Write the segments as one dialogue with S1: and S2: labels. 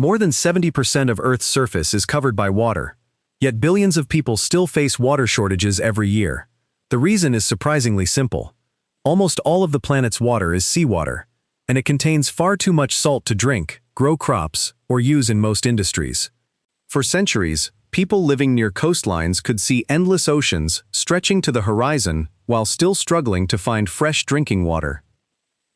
S1: More than 70% of Earth's surface is covered by water, yet billions of people still face water shortages every year. The reason is surprisingly simple. Almost all of the planet's water is seawater, and it contains far too much salt to drink, grow crops, or use in most industries. For centuries, people living near coastlines could see endless oceans stretching to the horizon while still struggling to find fresh drinking water.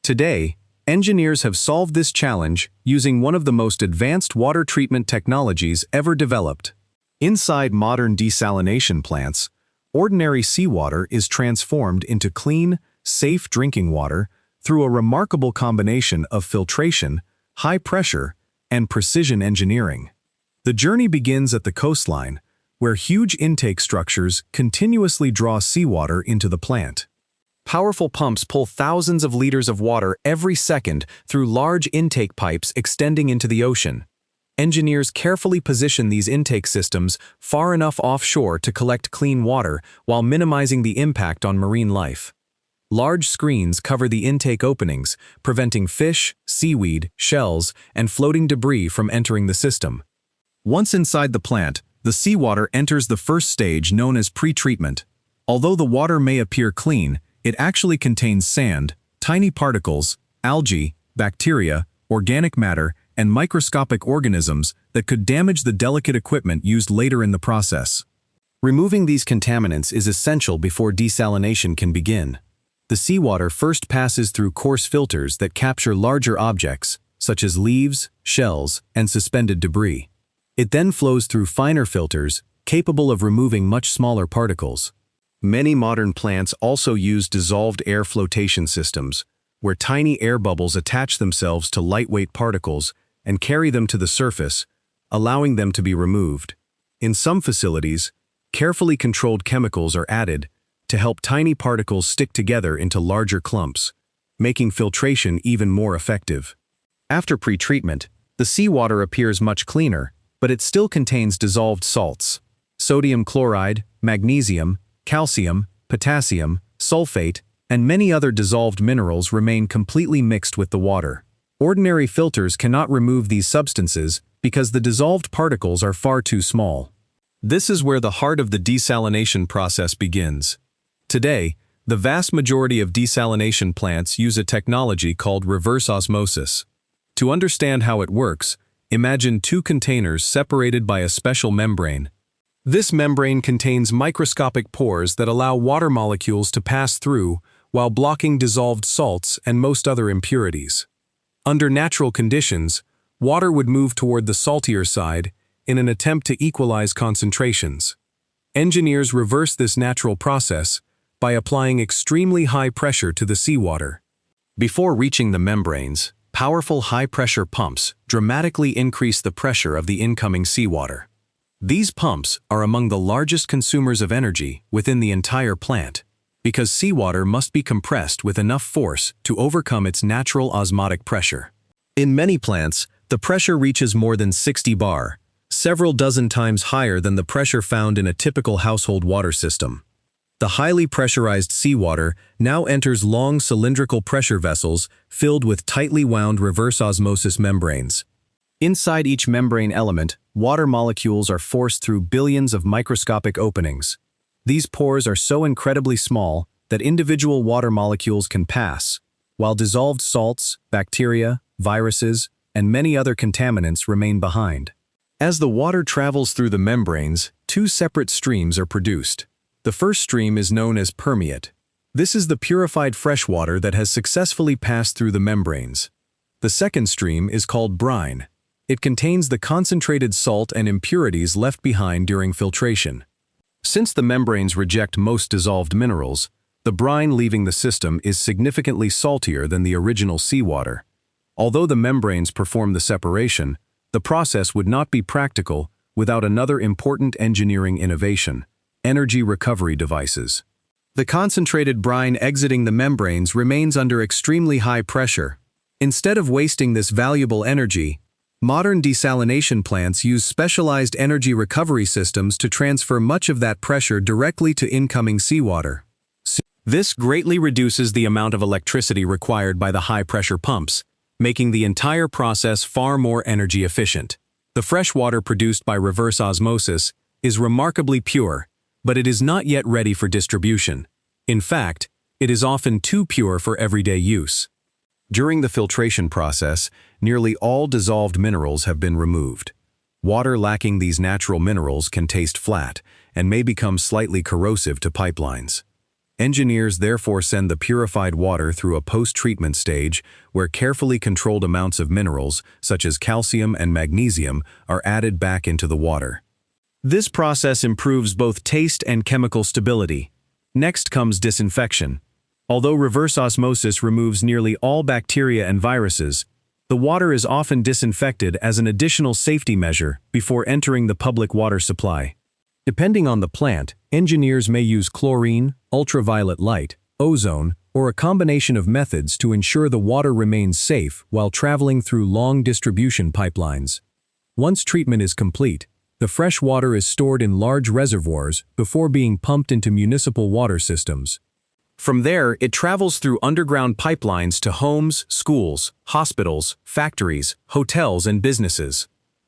S1: Today, engineers have solved this challenge using one of the most advanced water treatment technologies ever developed. Inside modern desalination plants, ordinary seawater is transformed into clean, safe drinking water through a remarkable combination of filtration, high pressure, and precision engineering. The journey begins at the coastline, where huge intake structures continuously draw seawater into the plant. Powerful pumps pull thousands of liters of water every second through large intake pipes extending into the ocean. Engineers carefully position these intake systems far enough offshore to collect clean water while minimizing the impact on marine life. Large screens cover the intake openings, preventing fish, seaweed, shells, and floating debris from entering the system. Once inside the plant, the seawater enters the first stage known as pretreatment. Although the water may appear clean, it actually contains sand, tiny particles, algae, bacteria, organic matter, and microscopic organisms that could damage the delicate equipment used later in the process. Removing these contaminants is essential before desalination can begin. The seawater first passes through coarse filters that capture larger objects, such as leaves, shells, and suspended debris. It then flows through finer filters, capable of removing much smaller particles. Many modern plants also use dissolved air flotation systems, where tiny air bubbles attach themselves to lightweight particles and carry them to the surface, allowing them to be removed. In some facilities, carefully controlled chemicals are added to help tiny particles stick together into larger clumps, making filtration even more effective. After pretreatment, the seawater appears much cleaner, but it still contains dissolved salts. Sodium chloride, magnesium, calcium, potassium, sulfate, and many other dissolved minerals remain completely mixed with the water. Ordinary filters cannot remove these substances because the dissolved particles are far too small. This is where the heart of the desalination process begins. Today, the vast majority of desalination plants use a technology called reverse osmosis. To understand how it works, imagine two containers separated by a special membrane. This membrane contains microscopic pores that allow water molecules to pass through while blocking dissolved salts and most other impurities. Under natural conditions, water would move toward the saltier side in an attempt to equalize concentrations. Engineers reverse this natural process by applying extremely high pressure to the seawater. Before reaching the membranes, powerful high-pressure pumps dramatically increase the pressure of the incoming seawater. These pumps are among the largest consumers of energy within the entire plant, because seawater must be compressed with enough force to overcome its natural osmotic pressure. In many plants, the pressure reaches more than 60 bar, several dozen times higher than the pressure found in a typical household water system. The highly pressurized seawater now enters long cylindrical pressure vessels filled with tightly wound reverse osmosis membranes. Inside each membrane element, water molecules are forced through billions of microscopic openings. These pores are so incredibly small that individual water molecules can pass, while dissolved salts, bacteria, viruses, and many other contaminants remain behind. As the water travels through the membranes, two separate streams are produced. The first stream is known as permeate. This is the purified freshwater that has successfully passed through the membranes. The second stream is called brine. It contains the concentrated salt and impurities left behind during filtration. Since the membranes reject most dissolved minerals, the brine leaving the system is significantly saltier than the original seawater. Although the membranes perform the separation, the process would not be practical without another important engineering innovation: energy recovery devices. The concentrated brine exiting the membranes remains under extremely high pressure. Instead of wasting this valuable energy, modern desalination plants use specialized energy recovery systems to transfer much of that pressure directly to incoming seawater. This greatly reduces the amount of electricity required by the high-pressure pumps, making the entire process far more energy efficient. The fresh water produced by reverse osmosis is remarkably pure, but it is not yet ready for distribution. In fact, it is often too pure for everyday use. During the filtration process, nearly all dissolved minerals have been removed. Water lacking these natural minerals can taste flat and may become slightly corrosive to pipelines. Engineers therefore send the purified water through a post-treatment stage where carefully controlled amounts of minerals, such as calcium and magnesium, are added back into the water. This process improves both taste and chemical stability. Next comes disinfection. Although reverse osmosis removes nearly all bacteria and viruses, the water is often disinfected as an additional safety measure before entering the public water supply. Depending on the plant, engineers may use chlorine, ultraviolet light, ozone, or a combination of methods to ensure the water remains safe while traveling through long distribution pipelines. Once treatment is complete, the fresh water is stored in large reservoirs before being pumped into municipal water systems. From there, it travels through underground pipelines to homes, schools, hospitals, factories, hotels, and businesses.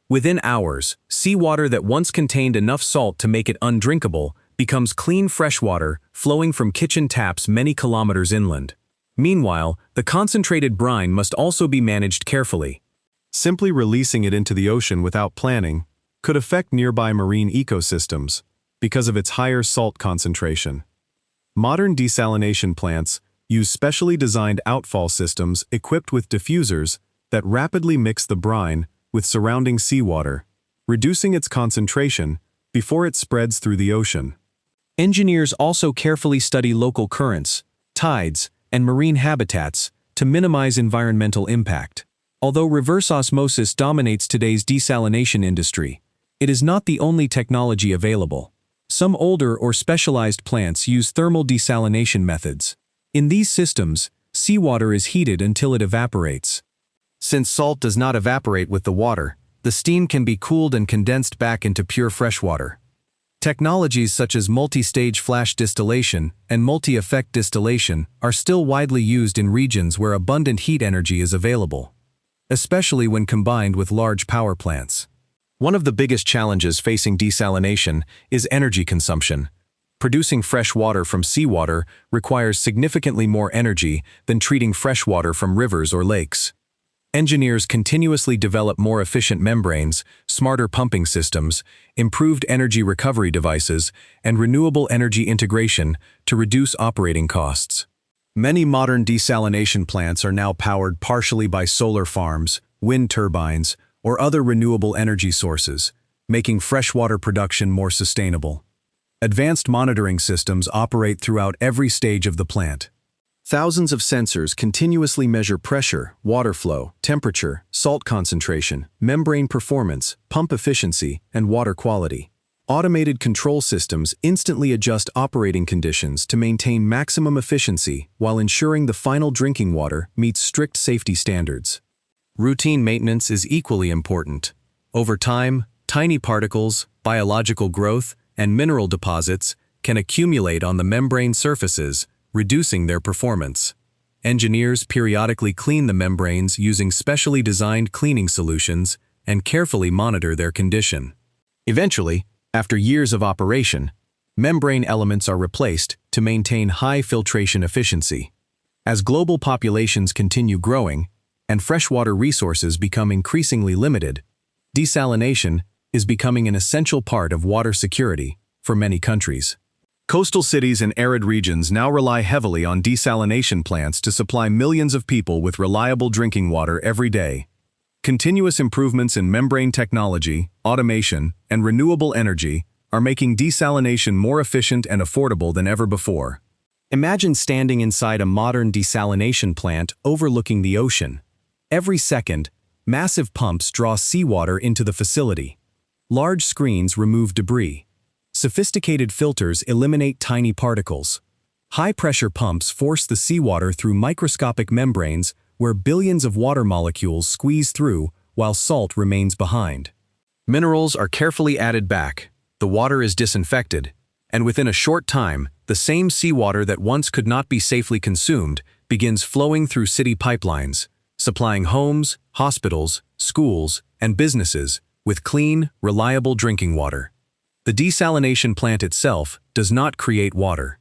S1: Within hours, seawater that once contained enough salt to make it undrinkable becomes clean freshwater flowing from kitchen taps many kilometers inland. Meanwhile, the concentrated brine must also be managed carefully. Simply releasing it into the ocean without planning could affect nearby marine ecosystems because of its higher salt concentration. Modern desalination plants use specially designed outfall systems equipped with diffusers that rapidly mix the brine with surrounding seawater, reducing its concentration before it spreads through the ocean. Engineers also carefully study local currents, tides, and marine habitats to minimize environmental impact. Although reverse osmosis dominates today's desalination industry, it is not the only technology available. Some older or specialized plants use thermal desalination methods. In these systems, seawater is heated until it evaporates. Since salt does not evaporate with the water, the steam can be cooled and condensed back into pure freshwater. Technologies such as multi-stage flash distillation and multi-effect distillation are still widely used in regions where abundant heat energy is available, especially when combined with large power plants. One of the biggest challenges facing desalination is energy consumption. Producing fresh water from seawater requires significantly more energy than treating fresh water from rivers or lakes. Engineers continuously develop more efficient membranes, smarter pumping systems, improved energy recovery devices, and renewable energy integration to reduce operating costs. Many modern desalination plants are now powered partially by solar farms, wind turbines, or other renewable energy sources, making freshwater production more sustainable. Advanced monitoring systems operate throughout every stage of the plant. Thousands of sensors continuously measure pressure, water flow, temperature, salt concentration, membrane performance, pump efficiency, and water quality. Automated control systems instantly adjust operating conditions to maintain maximum efficiency while ensuring the final drinking water meets strict safety standards. Routine maintenance is equally important. Over time, tiny particles, biological growth, and mineral deposits can accumulate on the membrane surfaces, reducing their performance. Engineers periodically clean the membranes using specially designed cleaning solutions and carefully monitor their condition. Eventually, after years of operation, membrane elements are replaced to maintain high filtration efficiency. As global populations continue growing and freshwater resources become increasingly limited, desalination is becoming an essential part of water security for many countries. Coastal cities and arid regions now rely heavily on desalination plants to supply millions of people with reliable drinking water every day. Continuous improvements in membrane technology, automation, and renewable energy are making desalination more efficient and affordable than ever before. Imagine standing inside a modern desalination plant overlooking the ocean. Every second, massive pumps draw seawater into the facility. Large screens remove debris. Sophisticated filters eliminate tiny particles. High-pressure pumps force the seawater through microscopic membranes where billions of water molecules squeeze through while salt remains behind. Minerals are carefully added back, the water is disinfected, and within a short time, the same seawater that once could not be safely consumed begins flowing through city pipelines, supplying homes, hospitals, schools, and businesses with clean, reliable drinking water. The desalination plant itself does not create water.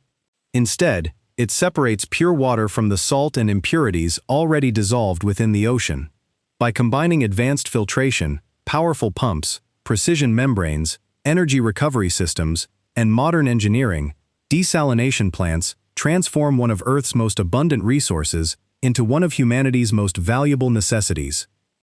S1: Instead, it separates pure water from the salt and impurities already dissolved within the ocean. By combining advanced filtration, powerful pumps, precision membranes, energy recovery systems, and modern engineering, desalination plants transform one of Earth's most abundant resources into one of humanity's most valuable necessities.